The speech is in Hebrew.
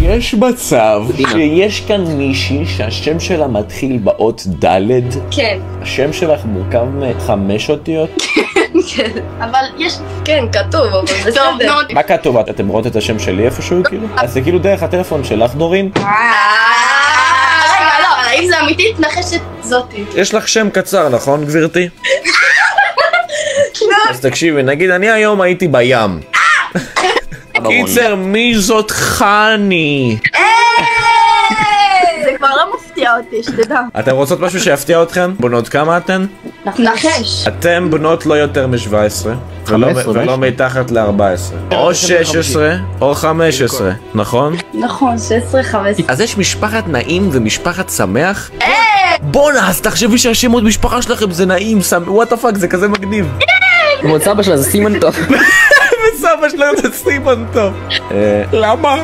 יש מצב שיש כאן מישהי שהשם שלה מתחיל באות ד'? כן. השם שלך מורכב מ5 אותיות? כן. אבל יש, כן, כתוב, אבל בסדר. מה כתוב? אתם רואות את השם שלי איפשהו כאילו? אז זה כאילו דרך הטלפון שלך דורין? רגע, לא, אבל האם זה אמיתית? נחשת זאתי. יש לך שם קצר, נכון גבירתי? אז תקשיבי, נגיד אני היום הייתי בים. קיצר, מי זאת חני? זה כבר לא מפתיע אותי, שתדע. אתם רוצות משהו שיפתיע אתכן? בנות כמה אתן? נחש. אתם בנות לא יותר מ-17 ולא מתחת ל-14 או 16 או 15, נכון? נכון, 16-15. אז יש משפחת נעים ומשפחת שמח? בונה, אז תחשבי שהשמות משפחה שלכם זה נעים, וואט הפאק, זה כזה מגניב. כמו סבא שלה זה סימן טוב. וסבא שלכם זה סימן טוב. למה?